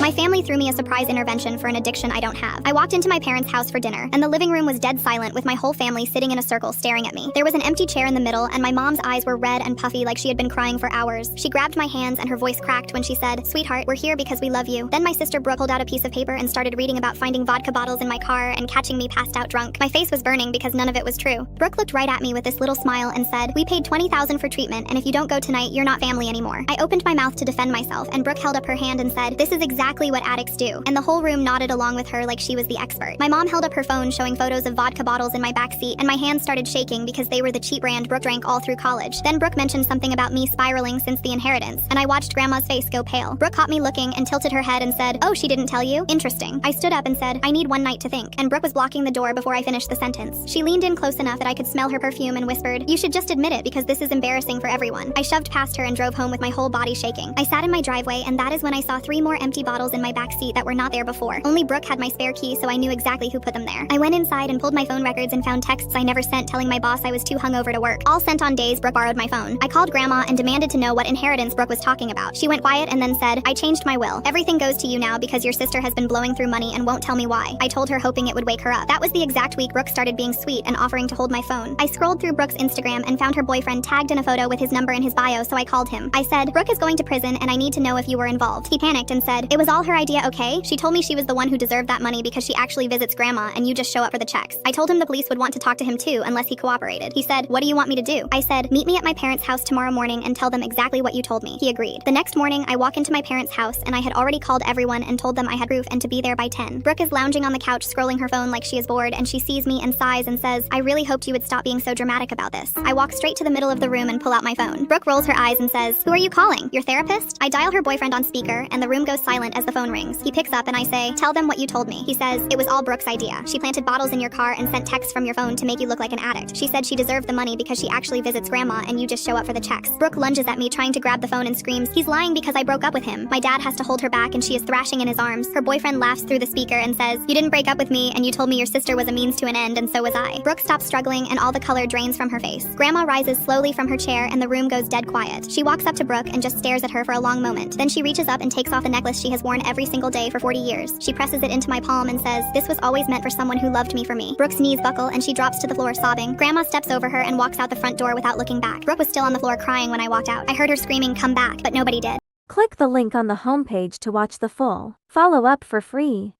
My family threw me a surprise intervention for an addiction I don't have. I walked into my parents' house for dinner, and the living room was dead silent with my whole family sitting in a circle staring at me. There was an empty chair in the middle, and my mom's eyes were red and puffy like she had been crying for hours. She grabbed my hands and her voice cracked when she said, "Sweetheart, we're here because we love you." Then my sister Brooke pulled out a piece of paper and started reading about finding vodka bottles in my car and catching me passed out drunk. My face was burning because none of it was true. Brooke looked right at me with this little smile and said, "We paid $20,000 for treatment, and if you don't go tonight, you're not family anymore." I opened my mouth to defend myself, and Brooke held up her hand and said, "This is exactly what addicts do." And the whole room nodded along with her like she was the expert. My mom held up her phone showing photos of vodka bottles in my backseat, and my hands started shaking because they were the cheap brand Brooke drank all through college. Then Brooke mentioned something about me spiraling since the inheritance, and I watched Grandma's face go pale. Brooke caught me looking and tilted her head and said, "Oh, she didn't tell you? Interesting." I stood up and said, "I need one night to think," and Brooke was blocking the door before I finished the sentence. She leaned in close enough that I could smell her perfume and whispered, "You should just admit it because this is embarrassing for everyone." I shoved past her and drove home with my whole body shaking. I sat in my driveway, and that is when I saw 3 more empty bottles in my backseat that were not there before. Only Brooke had my spare key, so I knew exactly who put them there. I went inside and pulled my phone records and found texts I never sent telling my boss I was too hungover to work, all sent on days Brooke borrowed my phone. I called Grandma and demanded to know what inheritance Brooke was talking about. She went quiet and then said, "I changed my will. Everything goes to you now because your sister has been blowing through money and won't tell me why." I told her hoping it would wake her up. That was the exact week Brooke started being sweet and offering to hold my phone. I scrolled through Brooke's Instagram and found her boyfriend tagged in a photo with his number in his bio, so I called him. I said, "Brooke is going to prison and I need to know if you were involved." He panicked and said, "It was all her idea, okay? She told me she was the one who deserved that money because she actually visits Grandma and you just show up for the checks." I told him the police would want to talk to him too unless he cooperated. He said, "What do you want me to do?" I said, "Meet me at my parents' house tomorrow morning and tell them exactly what you told me." He agreed. The next morning, I walk into my parents' house and I had already called everyone and told them I had proof and to be there by 10. Brooke is lounging on the couch scrolling her phone like she is bored, and she sees me and sighs and says, "I really hoped you would stop being so dramatic about this." I walk straight to the middle of the room and pull out my phone. Brooke rolls her eyes and says, "Who are you calling? Your therapist?" I dial her boyfriend on speaker and the room goes silent as the phone rings. He picks up and I say, "Tell them what you told me." He says, "It was all Brooke's idea. She planted bottles in your car and sent texts from your phone to make you look like an addict. She said she deserved the money because she actually visits Grandma and you just show up for the checks." Brooke lunges at me trying to grab the phone and screams, "He's lying because I broke up with him." My dad has to hold her back and she is thrashing in his arms. Her boyfriend laughs through the speaker and says, "You didn't break up with me and you told me your sister was a means to an end and so was I." Brooke stops struggling and all the color drains from her face. Grandma rises slowly from her chair and the room goes dead quiet. She walks up to Brooke and just stares at her for a long moment. Then she reaches up and takes off a necklace she has worn every single day for 40 years. She presses it into my palm and says, "This was always meant for someone who loved me for me." Brooke's knees buckle and she drops to the floor sobbing. Grandma steps over her and walks out the front door without looking back. Brooke was still on the floor crying when I walked out. I heard her screaming, "Come back," but nobody did. Click the link on the homepage to watch the full follow-up for free.